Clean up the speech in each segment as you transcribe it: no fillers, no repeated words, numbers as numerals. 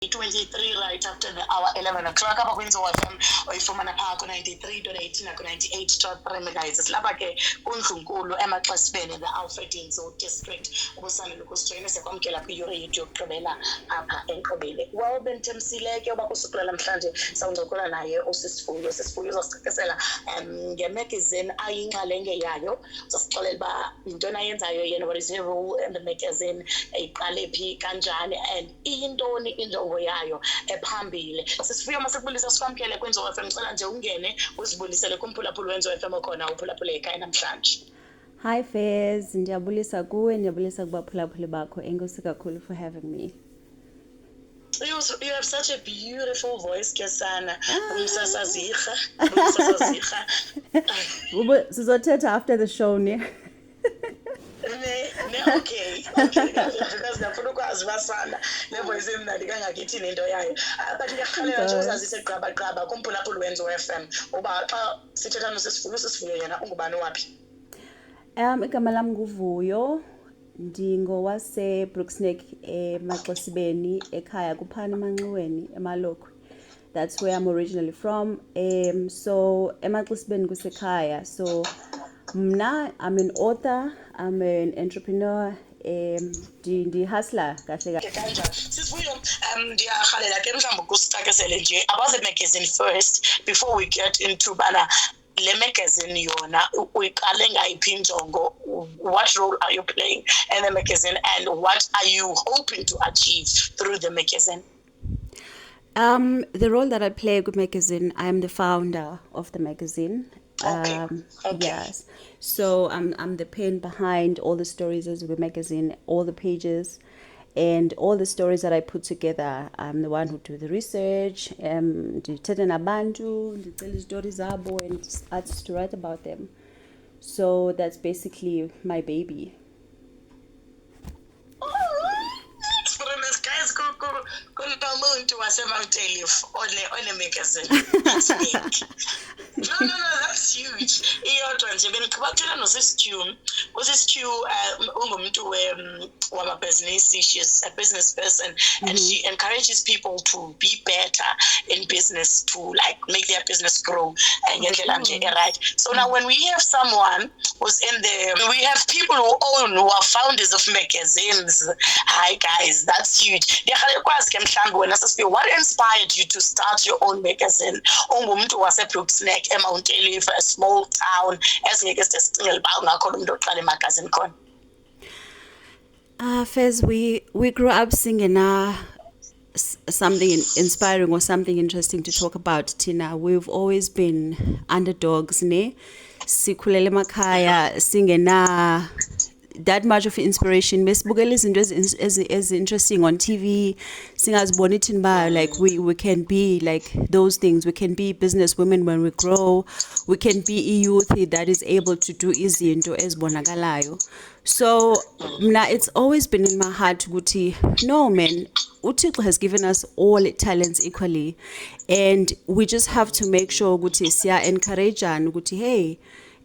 23 right after the hour 11 o'clock apha kwenziwa FM oyifumana phaa ku-93.8 naku-98.3 megahertz silapha ke kundlunkulu emaxesibeni the Alfrend district ubusandula ukusijoyina siyakwamkela kwiyure yethu yokugqibela apha enkqubile. Well benthemsile ke uba kusukela namhlanje sawuncokola naye usisifuyo uzasicacisela ngemagazine ayinxalenye yayo uzasixelela uba yintoni ayenzayo yena, what is her role in the magazine, iqale phi kanjani and iyintoni injongo yayo ephambili. Sisifuyo masikubulisa sikwamkele kwenziwa FM, ngicela nje ungene uzibulisele kumphulaphula wenziwa FM okhona uphulaphule ekhaya namhlanje. Hi Fairs, ndiyabulisa kuwe, ndiyabulisa kubaphulaphuli bakho. Enkosi kakhulu for having me. You have such a beautiful voice, Kesana. Sizothetha after the show, ne? Okay. Because ndafuna ukwazi basana nevoice emnandi kangakithi nento yayo. But ngiyakhalela nje uzazise gqaba kumphulaphuli wenziwa FM uba xa sithetha nosisifuyo yena ungubani waphi? Igama lami nguVuyo, ndingowase Brooksneck emaxesibeni ekhaya kuphana emanxiweni emalokwe. That's where I'm originally from. So emaxesibeni kusekhaya. So mna, I'm an author, I'm an entrepreneur, ndi-hustler kahle kahle. Sisifuyo ndiyarhalela ke mhlawumbi kusicakisele nje about the magazine first before we get into bana le magazine yona uyiqale ngayiphi injongo, what role are you playing in the magazine and what are you hoping to achieve through the magazine? The role that I play with magazine, I'm the founder of the magazine. Okay. Yes. So I'm the pen behind all the stories as the magazine, all the pages, and all the stories that I put together. I'm the one who do the research, ndithetha nabantu, ndicela izitori zabo, and artists to write about them. So that's basically my baby. Guys, kunomuntu wasemountelief on a magazine. No, that's huge. Iyodwa nje bengiqhabathela usisitu ungumuntu wamabhizinisi. She's a business person and she encourages people to be better in business, to like make their business grow ngendlela nje right. So now when we have someone who's in there, we have people who are founders of magazines. Hi guys, that's huge. What inspired you to start your own magazine? Ungumuntu wase Brooksneck, Mount Elief, a small town. Magazine. Fez, we grew up singing something inspiring or something interesting to talk about, Tina. We've always been underdogs, ne? Sikhulele emakhaya singing that much of inspiration. Besibukela izinto as interesting on TV. Singazibona ithini ba like we can be like those things. We can be business women when we grow. We can be a youth that is able to do izinto ezibonakalayo. So it's always been in my heart ukuthi no man, uThixo has given us all talents equally, and we just have to make sure ukuthi siya encourageana ukuthi hey,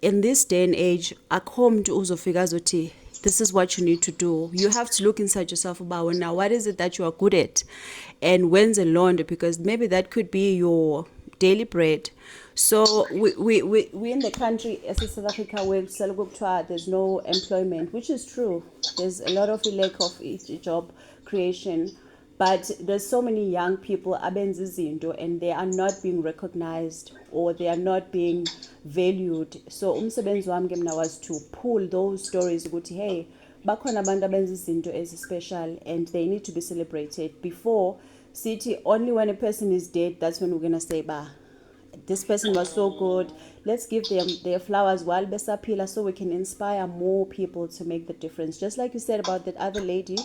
in this day and age, akho mntu uzofika azothi this is what you need to do. You have to look inside yourself about now what is it that you are good at, and when's the launder, because maybe that could be your daily bread. So we in the country as South Africa where there's no employment, which is true. There's a lot of lack of job creation. But there's so many young people abenza izinto and they are not being recognized or they are not being valued. So umsebenzi wami ke mina was to pull those stories ukuthi hey, bakhona abantu abenza izinto as special and they need to be celebrated. Before city, only when a person is dead, that's when we're gonna say this person was so good, let's give them their flowers while besaphila, so we can inspire more people to make the difference. Just like you said about that other lady,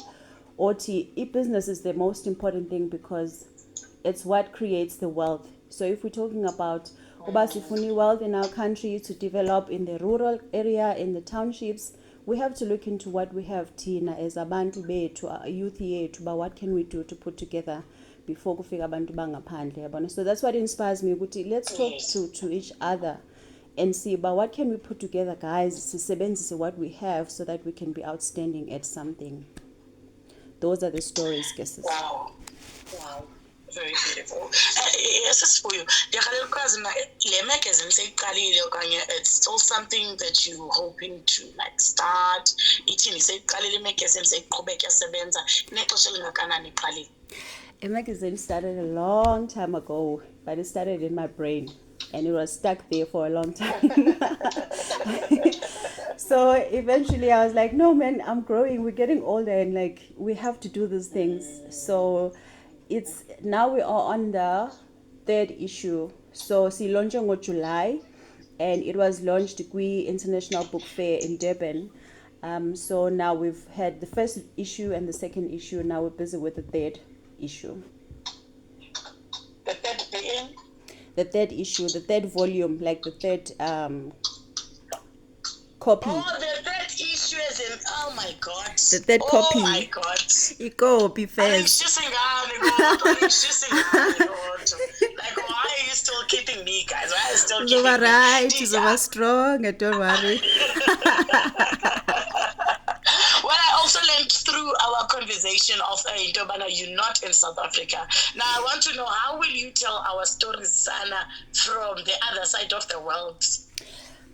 Oti, e-business is the most important thing because it's what creates the wealth. So if we're talking about Obasifuni wealth in our country to develop in the rural area, in the townships, we have to look into what we have, Tina, as abantu bethu, youth yethu, but what can we do to put together before kufika abantu bangaphandle yabona. So that's what inspires me ukuthi let's talk to each other and see about what can we put together, guys, sisebenzise what we have so that we can be outstanding at something. Those are the stories, guesses. Wow. Wow. Very beautiful. Yes, it's for you. Le magazine seyiqalile okanye it's still something that you hoping to like start. Ithini seyiqalile imagazine seyiqhubeka yasebenza nexesha elingakanani iqalile. A magazine started a long time ago, but it started in my brain and it was stuck there for a long time. So eventually I was like, no man, I'm growing, we're getting older and like we have to do these things. So it's now we are on the third issue. So si launched in July and it was launched at the International Book Fair in Durban. So now we've had the first issue and the second issue. Now we're busy with the third issue. The third being? The third issue, the third volume, like the third copy. Oh, the third issue is in, oh my God. The third copy. Oh my God. Iko be fast. Like, why are you still keeping me, guys? Why are you still It's keeping over me? right, it's over strong, don't worry. Well, I also learned through our conversation of Intobana, you're not in South Africa. Now, I want to know, how will you tell our stories, Sana, from the other side of the world?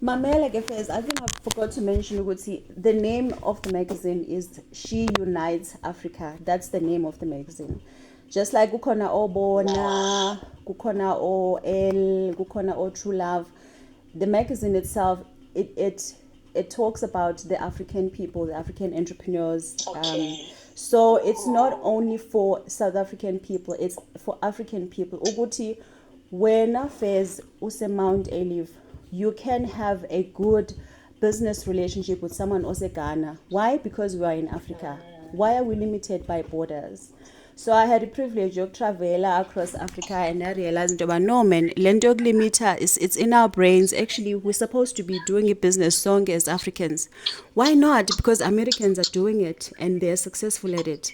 Mamela Gefes, I think I forgot to mention, the name of the magazine is She Unites Africa. That's the name of the magazine. Just like Gukona Obona, Gukona O L, Gukona O True Love, the magazine itself, it talks about the African people, the African entrepreneurs. Okay. So it's not only for South African people, it's for African people. Uguti, when affairs use Mount Olive, you can have a good business relationship with someone else in Ghana. Why? Because we are in Africa. Why are we limited by borders? So I had the privilege of traveling across Africa and I realized, no man, lendog limiter it's in our brains. Actually, we're supposed to be doing a business song as Africans. Why not? Because Americans are doing it and they're successful at it.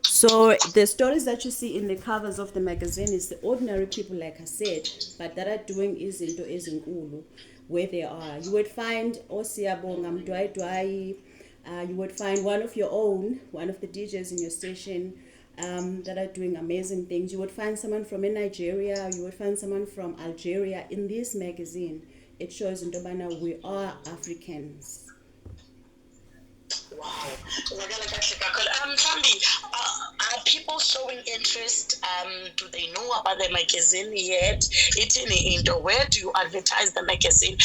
So the stories that you see in the covers of the magazine is the ordinary people, like I said, but that are doing izinto ezinkulu where they are. You would find Osiyabonga Mdwai, you would find one of your own, one of the DJs in your station, that are doing amazing things. You would find someone from Nigeria, you would find someone from Algeria. In this magazine, it shows in Dobana we are Africans. Wow. Tambi, are people showing interest? Do they know about the magazine yet? Where do you advertise the magazine?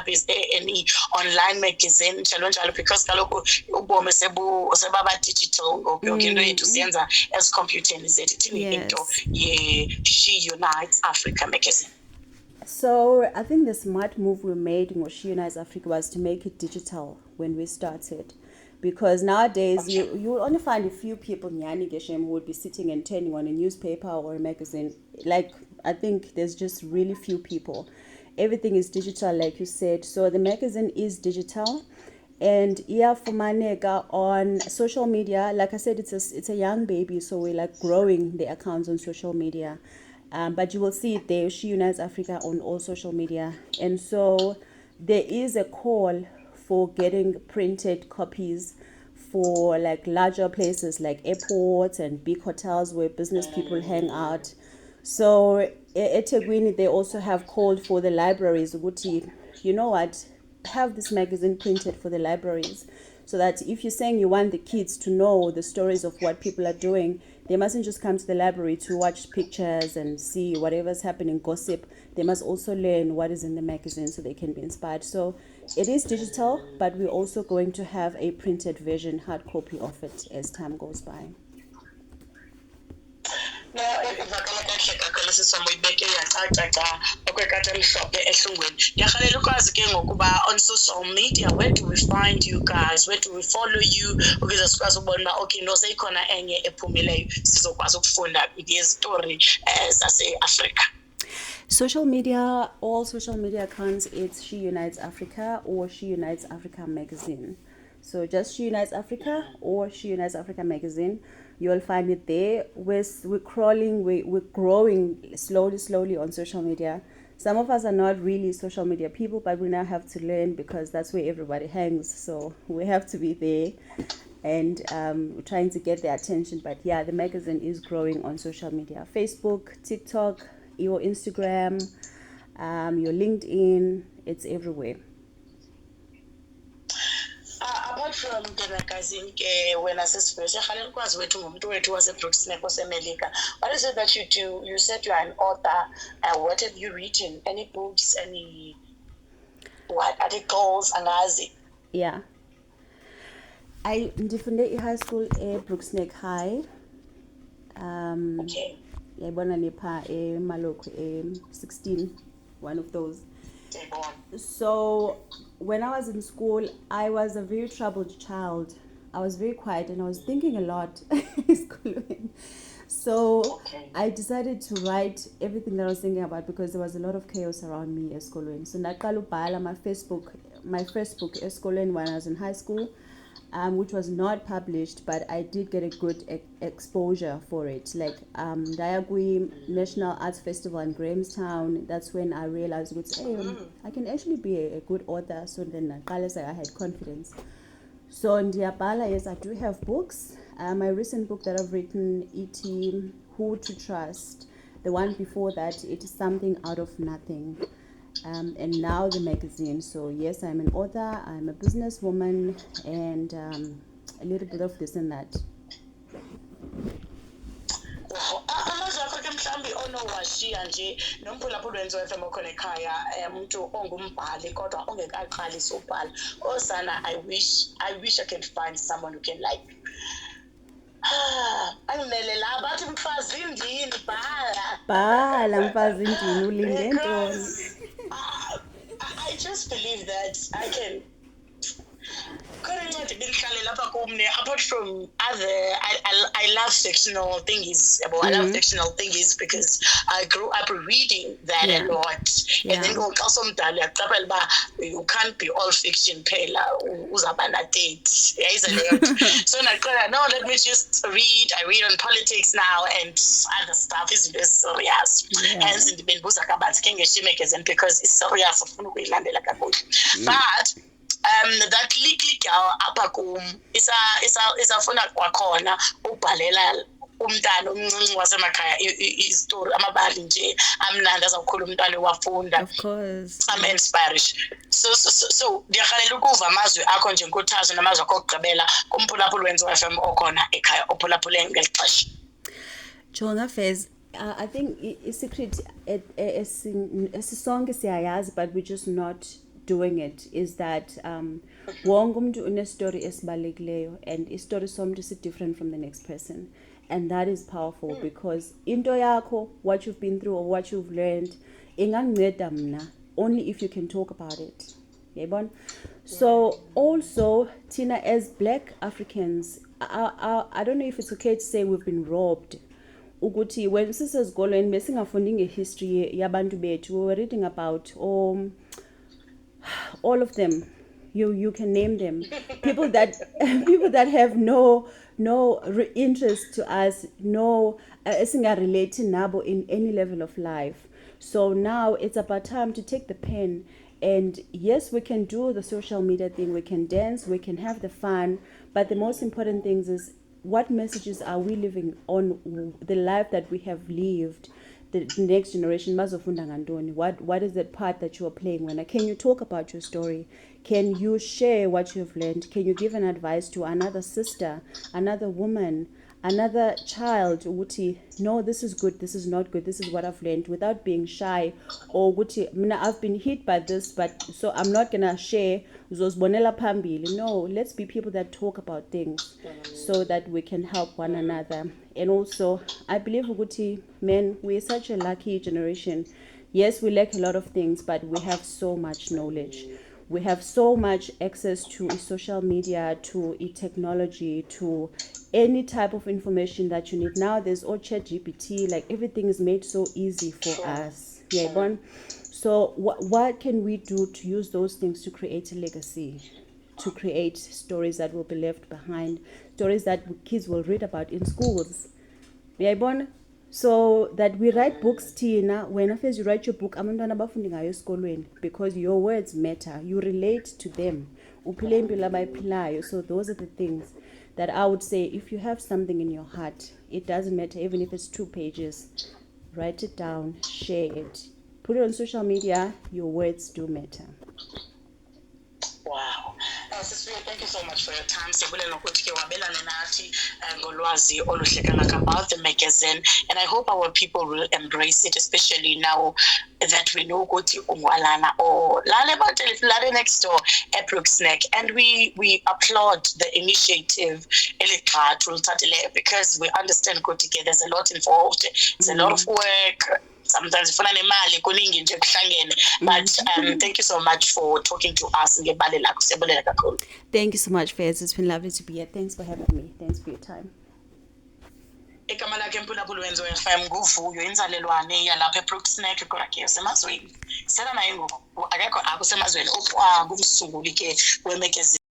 Is there any online magazine? Because digital as computing is it? She Unites Africa magazine. So I think the smart move we made in She Unites Africa was to make it digital when we started. Because nowadays you will only find a few people who would be sitting and turning on a newspaper or a magazine. Like, I think there's just really few people. Everything is digital, like you said. So the magazine is digital. And for Manega on social media, like I said, it's a young baby, so we're like growing the accounts on social media. But you will see it there, She Unites Africa on all social media. And so there is a call for getting printed copies for like larger places like airports and big hotels where business people hang out. So at Tegwini, they also have called for the libraries. You know what? Have this magazine printed for the libraries, so that if you're saying you want the kids to know the stories of what people are doing, they mustn't just come to the library to watch pictures and see whatever's happening, gossip. They must also learn what is in the magazine so they can be inspired. So it is digital, but we're also going to have a printed version, hard copy of it as time goes by. On social media, where do we find you guys? Where do we follow you? Social media, all social media accounts, it's She Unites Africa or She Unites Africa magazine. So just She Unites Africa or She Unites Africa magazine. You'll find it there. We're crawling, we're growing slowly on social media. Some of us are not really social media people, but we now have to learn because that's where everybody hangs. So we have to be there. and trying to get their attention. But yeah, the magazine is growing on social media: Facebook, TikTok, your Instagram, your LinkedIn. It's everywhere. Apart from the magazine, when I said America, what is it that you do? You said you are an author. What have you written? Any books? Any articles? Angazi? Yeah. I ndifunde high school Brooksneck High. Okay. Yayibona nepha eMaloko 16, one of those. So when I was in school, I was a very troubled child. I was very quiet and I was thinking a lot. So I decided to write everything that I was thinking about because there was a lot of chaos around me esikolweni. So ndaqala ubhala my first book esikolweni when I was in high school, which was not published, but I did get a good exposure for it. Like ndaya National Arts Festival in Grahamstown. That's when I realized, hey, I can actually be a good author. So then I had confidence. So ndiyabhala, yes, I do have books. My recent book that I've written, E.T. Who to Trust. The one before that, it is Something Out of Nothing. And now the magazine. So yes, I'm an author, I'm a businesswoman, and a little bit of this and that. Amazwi akho ke mhlambi onowashiya nje nomphulaphula wenziwa FM okhona ekhaya umuntu ongumbhali kodwa ongekaqalisa ubhala osana. I wish I could find someone who can like angimele la bathi mfazi ndini bhala mfazi ndini ulinde ntoni. I just believe that I can. Apart from other, I love fictional thingies. I love fictional thingies because I grew up reading that a lot. And then you can't be all fiction. So no, let me just read. I read on politics now and other stuff is very serious. Hence, in the because it's serious. But that little girl apha kum isafuna kwakhona ubhalela umntana omncinci wasemakhaya istory amabali nje amnandi azawukhula umntwana wafunda. Of course. I'm inspired. So ndiyarhalela ukuva amazwi akho nje nkuthazo namazwi akho okugqibela kumphulaphula wenziwa FM okhona ekhaya ophulaphule ngeli xesha. Jonga Fez, I think a secret esisonke siyayazi, but we're just not doing it, is that wonke umuntu une-story esibalulekileyo, and i-story somuntu is different from the next person, and that is powerful because into yakho, what you've been through or what you've learned, inganginceda mna only if you can talk about it. Yabon? So also Tina, as Black Africans, I don't know if it's okay to say we've been robbed. Ukuthi when sisezigolweni besingafundi ngehistory yabantu bethu, we were reading about all of them. You can name them. People that have no interest to us, no relate nabo in any level of life. So now it's about time to take the pen, and yes, we can do the social media thing, we can dance, we can have the fun, but the most important things is what messages are we living on the life that we have lived. The next generation, what is that part that you are playing? Can you talk about your story? Can you share what you've learned? Can you give an advice to another sister, another woman, another child? No, this is good, this is not good, this is what I've learned, without being shy, or I've been hit by this, but so I'm not gonna share. No, let's be people that talk about things so that we can help one another. And also, I believe men, we're such a lucky generation. Yes, we lack a lot of things, but we have so much knowledge. We have so much access to social media, to technology, to any type of information that you need. Now there's all ChatGPT, like everything is made so easy for us. Yeah, Bon. So what can we do to use those things to create a legacy, to create stories that will be left behind, stories that kids will read about in schools? Yeah, Bon. So that we write books, Tina, when after you write your book, because your words matter. You relate to them. So those are the things. that I would say, if you have something in your heart, it doesn't matter, even if it's 2 pages, write it down, share it, put it on social media. Your words do matter. Wow. Sisiwe, thank you so much for your time. Siyabule nokuthi ke wabelane nathi ngolwazi oluhle about the magazine, and I hope our people will embrace it, especially now that we know ukuthi ungwalana or lale next door at Brooksneck, and we applaud the initiative because we understand ukuthi there's a lot involved, there's a lot of work. Sometimes ifuna nemali kuningi nje kuhlangene, but thank you so much for talking to us ngebali lakho. Siyabulela kakhulu. Thank you so much, Faiz. It's been lovely to be here. Thanks for having me. Thanks for your time. Igama lakhe Mpulaphula wenziwe FM nguvuyo, inzalelwane yalapha eBrooksneck kodwa yasemazweni. Sela naye ngoku akekho apho semazweni kumsunguli ke wemagazine.